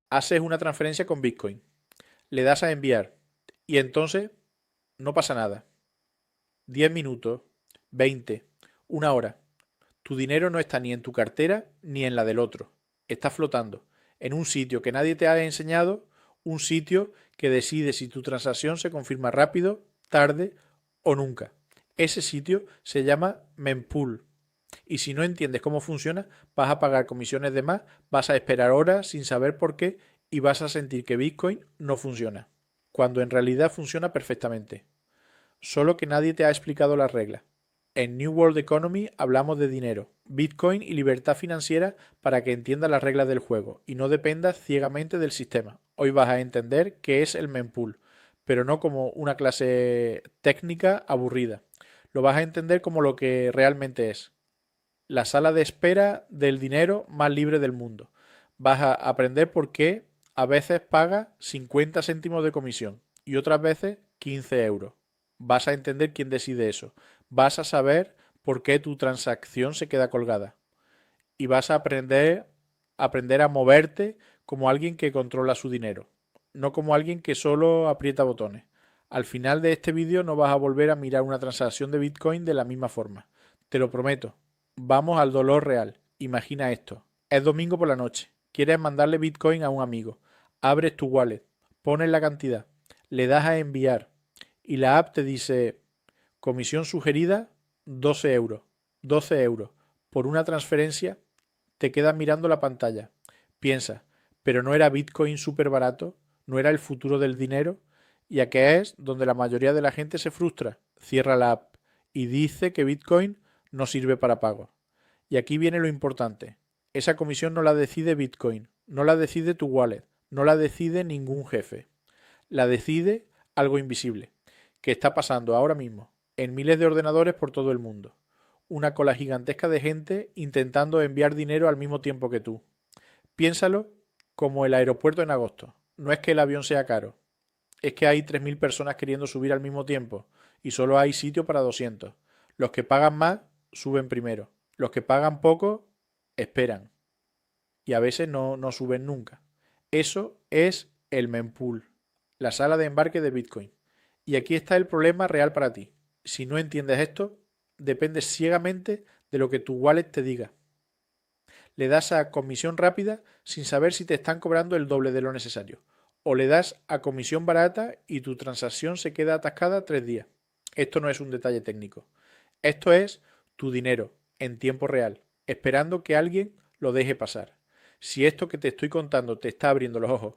Haces una transferencia con Bitcoin, le das a enviar y entonces no pasa nada. 10 minutos, 20, una hora. Tu dinero no está ni en tu cartera ni en la del otro. Está flotando en un sitio que nadie te ha enseñado, un sitio que decide si tu transacción se confirma rápido, tarde o nunca. Ese sitio se llama mempool. Y si no entiendes cómo funciona, vas a pagar comisiones de más, vas a esperar horas sin saber por qué y vas a sentir que Bitcoin no funciona, cuando en realidad funciona perfectamente. Solo que nadie te ha explicado las reglas. En New World Economy hablamos de dinero, Bitcoin y libertad financiera para que entiendas las reglas del juego y no dependas ciegamente del sistema. Hoy vas a entender qué es el mempool, pero no como una clase técnica aburrida. Lo vas a entender como lo que realmente es. La sala de espera del dinero más libre del mundo. Vas a aprender por qué a veces pagas 50 céntimos de comisión y otras veces 15 euros. Vas a entender quién decide eso. Vas a saber por qué tu transacción se queda colgada. Y vas a aprender a moverte como alguien que controla su dinero, no como alguien que solo aprieta botones. Al final de este vídeo no vas a volver a mirar una transacción de Bitcoin de la misma forma. Te lo prometo. Vamos al dolor real. Imagina esto. Es domingo por la noche. Quieres mandarle Bitcoin a un amigo. Abres tu wallet. Pones la cantidad. Le das a enviar. Y la app te dice comisión sugerida 12 euros. 12 euros. Por una transferencia te quedas mirando la pantalla. Piensa, ¿pero no era Bitcoin súper barato? ¿No era el futuro del dinero? Y aquí es donde la mayoría de la gente se frustra. Cierra la app y dice que Bitcoin no sirve para pago. Y aquí viene lo importante. Esa comisión no la decide Bitcoin, no la decide tu wallet, no la decide ningún jefe. La decide algo invisible, que está pasando ahora mismo en miles de ordenadores por todo el mundo. Una cola gigantesca de gente intentando enviar dinero al mismo tiempo que tú. Piénsalo como el aeropuerto en agosto. No es que el avión sea caro, es que hay 3.000 personas queriendo subir al mismo tiempo y solo hay sitio para 200. Los que pagan más suben primero. Los que pagan poco esperan y a veces no suben nunca. Eso es el mempool, la sala de embarque de Bitcoin. Y aquí está el problema real para ti. Si no entiendes esto, dependes ciegamente de lo que tu wallet te diga. Le das a comisión rápida sin saber si te están cobrando el doble de lo necesario. O le das a comisión barata y tu transacción se queda atascada 3 días. Esto no es un detalle técnico. Esto es tu dinero en tiempo real, esperando que alguien lo deje pasar. Si esto que te estoy contando te está abriendo los ojos,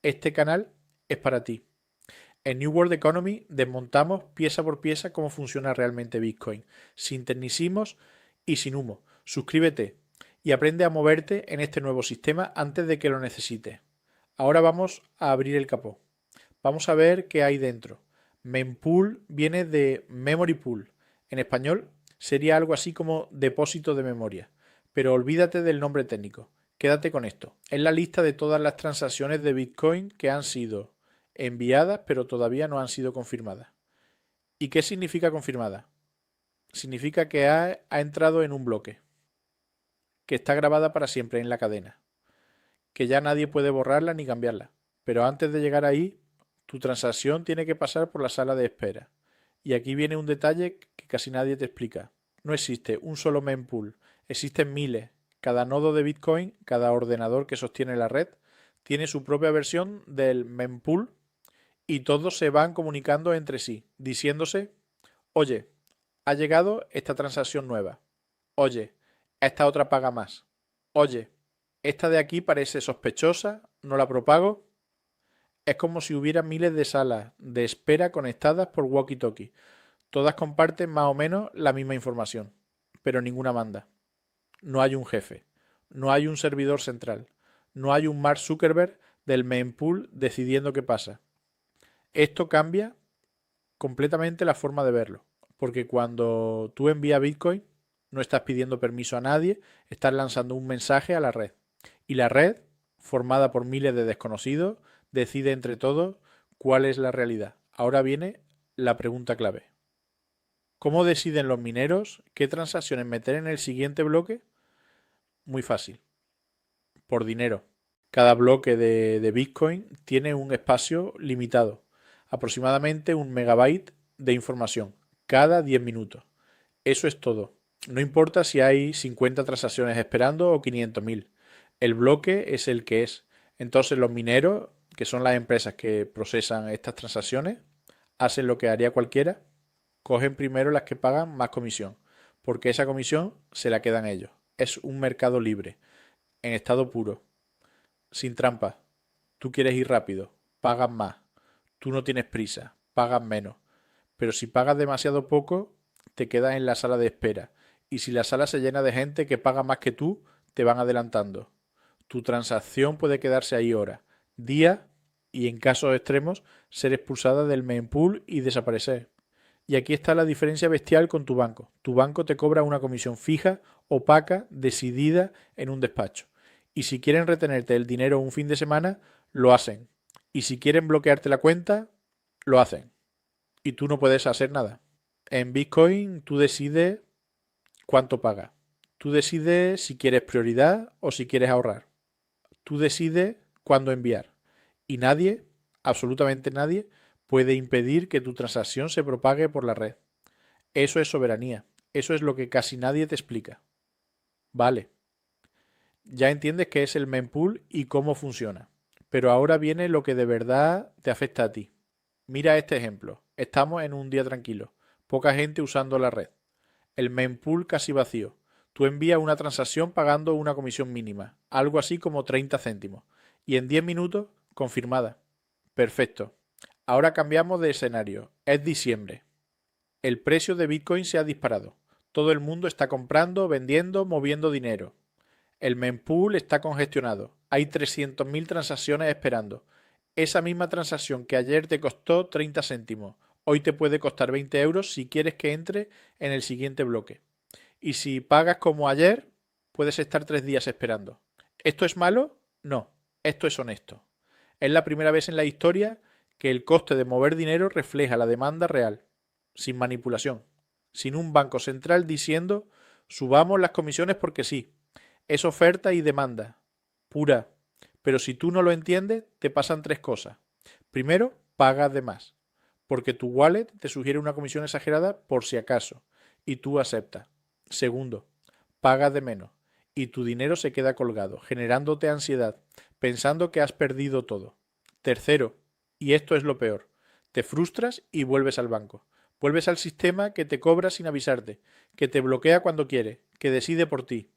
este canal es para ti. En New World Economy desmontamos pieza por pieza cómo funciona realmente Bitcoin, sin tecnicismos y sin humo. Suscríbete y aprende a moverte en este nuevo sistema antes de que lo necesites. Ahora vamos a abrir el capó. Vamos a ver qué hay dentro. Mempool viene de Memory Pool. En español sería algo así como depósito de memoria. Pero olvídate del nombre técnico. Quédate con esto. Es la lista de todas las transacciones de Bitcoin que han sido enviadas pero todavía no han sido confirmadas. ¿Y qué significa confirmada? Significa que ha entrado en un bloque, que está grabada para siempre en la cadena, que ya nadie puede borrarla ni cambiarla. Pero antes de llegar ahí, tu transacción tiene que pasar por la sala de espera. Y aquí viene un detalle que casi nadie te explica. No existe un solo mempool, existen miles. Cada nodo de Bitcoin, cada ordenador que sostiene la red, tiene su propia versión del mempool y todos se van comunicando entre sí, diciéndose, oye, ha llegado esta transacción nueva. Oye, esta otra paga más. Oye, esta de aquí parece sospechosa, no la propago. Es como si hubiera miles de salas de espera conectadas por walkie-talkie. Todas comparten más o menos la misma información, pero ninguna manda. No hay un jefe, no hay un servidor central, no hay un Mark Zuckerberg del mempool decidiendo qué pasa. Esto cambia completamente la forma de verlo, porque cuando tú envías Bitcoin no estás pidiendo permiso a nadie, estás lanzando un mensaje a la red. Y la red, formada por miles de desconocidos, decide entre todos cuál es la realidad. Ahora viene la pregunta clave. ¿Cómo deciden los mineros qué transacciones meter en el siguiente bloque? Muy fácil. Por dinero. Cada bloque de Bitcoin tiene un espacio limitado, aproximadamente 1 MB de información, cada 10 minutos. Eso es todo. No importa si hay 50 transacciones esperando o 500.000. El bloque es el que es. Entonces los mineros, que son las empresas que procesan estas transacciones, hacen lo que haría cualquiera, cogen primero las que pagan más comisión, porque esa comisión se la quedan ellos. Es un mercado libre, en estado puro, sin trampa. Tú quieres ir rápido, pagas más. Tú no tienes prisa, pagas menos. Pero si pagas demasiado poco, te quedas en la sala de espera. Y si la sala se llena de gente que paga más que tú, te van adelantando. Tu transacción puede quedarse ahí horas, días y en casos extremos ser expulsada del mempool y desaparecer. Y aquí está la diferencia bestial con tu banco. Tu banco te cobra una comisión fija, opaca, decidida en un despacho. Y si quieren retenerte el dinero un fin de semana, lo hacen. Y si quieren bloquearte la cuenta, lo hacen. Y tú no puedes hacer nada. En Bitcoin tú decides cuánto pagas. Tú decides si quieres prioridad o si quieres ahorrar. Tú decides cuándo enviar. Y nadie, absolutamente nadie, puede impedir que tu transacción se propague por la red. Eso es soberanía. Eso es lo que casi nadie te explica. Vale, ya entiendes qué es el mempool y cómo funciona. Pero ahora viene lo que de verdad te afecta a ti. Mira este ejemplo. Estamos en un día tranquilo. Poca gente usando la red. El mempool casi vacío. Tú envías una transacción pagando una comisión mínima, algo así como 30 céntimos. Y en 10 minutos, confirmada. Perfecto. Ahora cambiamos de escenario. Es diciembre. El precio de Bitcoin se ha disparado. Todo el mundo está comprando, vendiendo, moviendo dinero. El mempool está congestionado. Hay 300.000 transacciones esperando. Esa misma transacción que ayer te costó 30 céntimos, hoy te puede costar 20 euros si quieres que entre en el siguiente bloque. Y si pagas como ayer, puedes estar 3 días esperando. ¿Esto es malo? No, esto es honesto. Es la primera vez en la historia que el coste de mover dinero refleja la demanda real, sin manipulación, sin un banco central diciendo subamos las comisiones porque sí. Es oferta y demanda, pura. Pero si tú no lo entiendes, te pasan tres cosas. Primero, pagas de más, porque tu wallet te sugiere una comisión exagerada por si acaso, y tú aceptas. Segundo, pagas de menos, y tu dinero se queda colgado, generándote ansiedad, pensando que has perdido todo. Tercero, y esto es lo peor, te frustras y vuelves al banco. Vuelves al sistema que te cobra sin avisarte, que te bloquea cuando quiere, que decide por ti.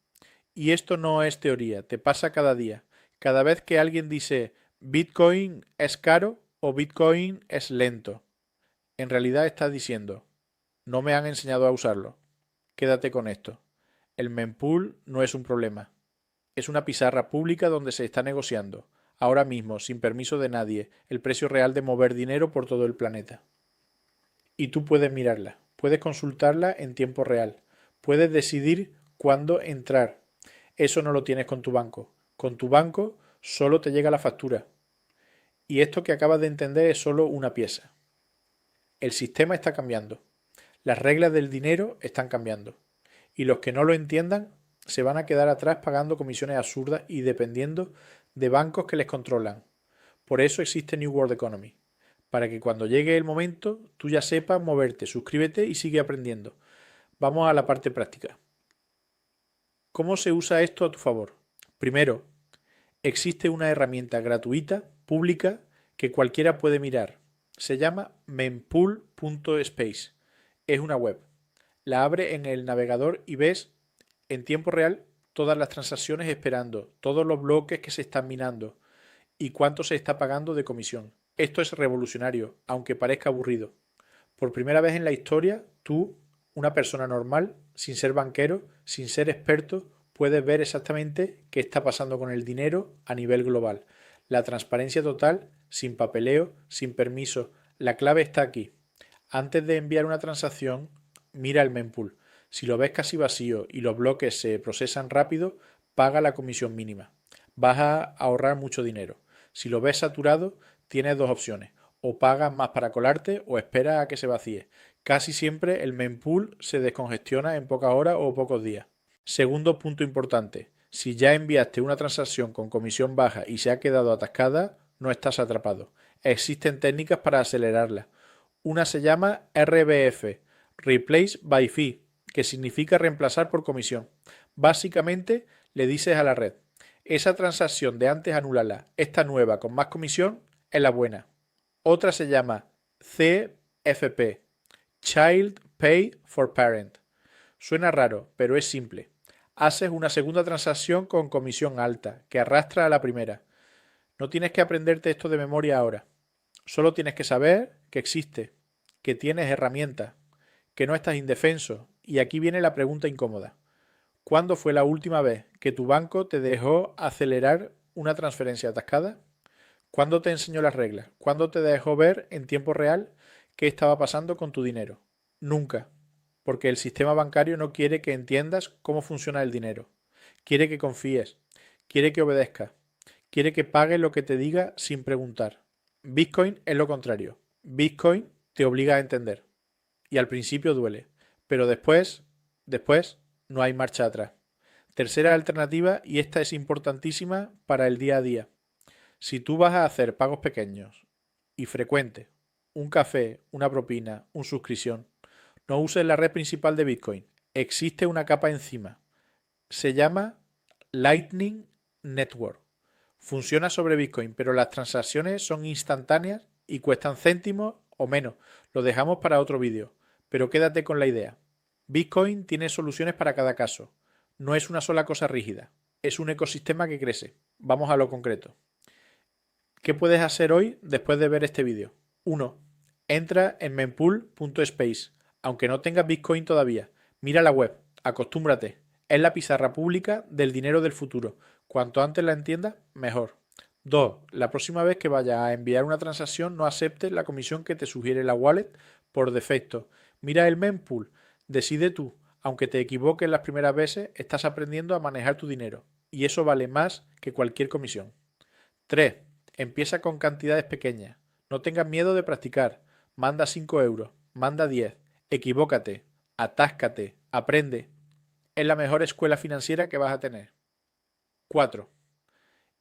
Y esto no es teoría, te pasa cada día. Cada vez que alguien dice Bitcoin es caro o Bitcoin es lento, en realidad está diciendo no me han enseñado a usarlo. Quédate con esto. El mempool no es un problema. Es una pizarra pública donde se está negociando, ahora mismo, sin permiso de nadie, el precio real de mover dinero por todo el planeta. Y tú puedes mirarla, puedes consultarla en tiempo real, puedes decidir cuándo entrar. Eso no lo tienes con tu banco. Con tu banco solo te llega la factura. Y esto que acabas de entender es solo una pieza. El sistema está cambiando. Las reglas del dinero están cambiando. Y los que no lo entiendan se van a quedar atrás pagando comisiones absurdas y dependiendo de bancos que les controlan. Por eso existe New World Economy. Para que cuando llegue el momento tú ya sepas moverte, suscríbete y sigue aprendiendo. Vamos a la parte práctica. ¿Cómo se usa esto a tu favor? Primero, existe una herramienta gratuita, pública, que cualquiera puede mirar. Se llama mempool.space. Es una web. La abre en el navegador y ves en tiempo real todas las transacciones esperando, todos los bloques que se están minando y cuánto se está pagando de comisión. Esto es revolucionario, aunque parezca aburrido. Por primera vez en la historia, tú, una persona normal, sin ser banquero, sin ser experto, puedes ver exactamente qué está pasando con el dinero a nivel global. La transparencia total, sin papeleo, sin permiso. La clave está aquí. Antes de enviar una transacción, mira el mempool. Si lo ves casi vacío y los bloques se procesan rápido, paga la comisión mínima. Vas a ahorrar mucho dinero. Si lo ves saturado, tienes dos opciones. O pagas más para colarte o esperas a que se vacíe. Casi siempre el mempool se descongestiona en pocas horas o pocos días. Segundo punto importante. Si ya enviaste una transacción con comisión baja y se ha quedado atascada, no estás atrapado. Existen técnicas para acelerarla. Una se llama RBF, Replace by Fee, que significa reemplazar por comisión. Básicamente, le dices a la red, esa transacción de antes anúlala, esta nueva con más comisión es la buena. Otra se llama CFP, Child Pay for Parent. Suena raro, pero es simple. Haces una segunda transacción con comisión alta, que arrastra a la primera. No tienes que aprenderte esto de memoria ahora. Solo tienes que saber que existe, que tienes herramientas, que no estás indefenso. Y aquí viene la pregunta incómoda. ¿Cuándo fue la última vez que tu banco te dejó acelerar una transferencia atascada? ¿Cuándo te enseñó las reglas? ¿Cuándo te dejó ver en tiempo real qué estaba pasando con tu dinero? Nunca, porque el sistema bancario no quiere que entiendas cómo funciona el dinero. Quiere que confíes, quiere que obedezcas, quiere que pagues lo que te diga sin preguntar. Bitcoin es lo contrario. Bitcoin te obliga a entender. Y al principio duele, pero después no hay marcha atrás. Tercera alternativa, y esta es importantísima para el día a día. Si tú vas a hacer pagos pequeños y frecuentes, un café, una propina, una suscripción, no uses la red principal de Bitcoin. Existe una capa encima. Se llama Lightning Network. Funciona sobre Bitcoin, pero las transacciones son instantáneas y cuestan céntimos o menos. Lo dejamos para otro vídeo, pero quédate con la idea. Bitcoin tiene soluciones para cada caso. No es una sola cosa rígida. Es un ecosistema que crece. Vamos a lo concreto. ¿Qué puedes hacer hoy después de ver este vídeo? 1. Entra en mempool.space. Aunque no tengas Bitcoin todavía, mira la web, acostúmbrate. Es la pizarra pública del dinero del futuro. Cuanto antes la entiendas, mejor. 2. La próxima vez que vayas a enviar una transacción, no aceptes la comisión que te sugiere la wallet por defecto. Mira el mempool, decide tú. Aunque te equivoques las primeras veces, estás aprendiendo a manejar tu dinero. Y eso vale más que cualquier comisión. 3. Empieza con cantidades pequeñas. No tengas miedo de practicar. Manda 5 euros, manda 10. Equivócate, atáscate, aprende. Es la mejor escuela financiera que vas a tener. 4.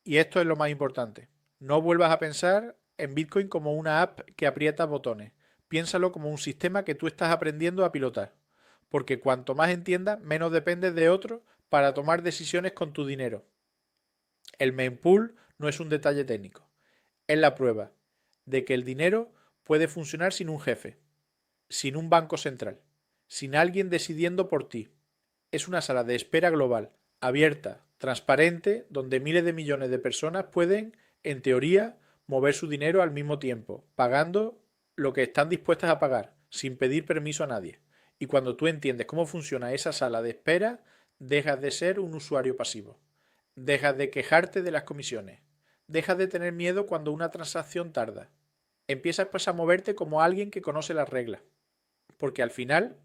Y esto es lo más importante. No vuelvas a pensar en Bitcoin como una app que aprieta botones. Piénsalo como un sistema que tú estás aprendiendo a pilotar. Porque cuanto más entiendas, menos dependes de otros para tomar decisiones con tu dinero. El mempool no es un detalle técnico. Es la prueba de que el dinero puede funcionar sin un jefe, sin un banco central, sin alguien decidiendo por ti. Es una sala de espera global, abierta, transparente, donde miles de millones de personas pueden, en teoría, mover su dinero al mismo tiempo, pagando lo que están dispuestas a pagar, sin pedir permiso a nadie. Y cuando tú entiendes cómo funciona esa sala de espera, dejas de ser un usuario pasivo. Dejas de quejarte de las comisiones. Dejas de tener miedo cuando una transacción tarda. Empiezas pues a moverte como alguien que conoce las reglas. Porque al final,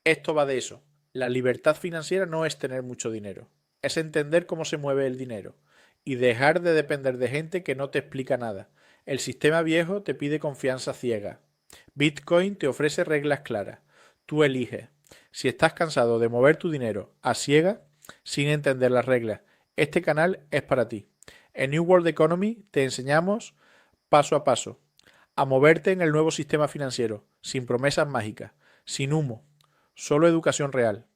esto va de eso. La libertad financiera no es tener mucho dinero. Es entender cómo se mueve el dinero. Y dejar de depender de gente que no te explica nada. El sistema viejo te pide confianza ciega. Bitcoin te ofrece reglas claras. Tú eliges. Si estás cansado de mover tu dinero a ciega, sin entender las reglas, este canal es para ti. En New World Economy te enseñamos paso a paso a moverte en el nuevo sistema financiero, sin promesas mágicas, sin humo, solo educación real,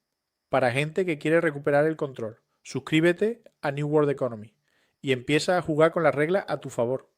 para gente que quiere recuperar el control. Suscríbete a New World Economy y empieza a jugar con las reglas a tu favor.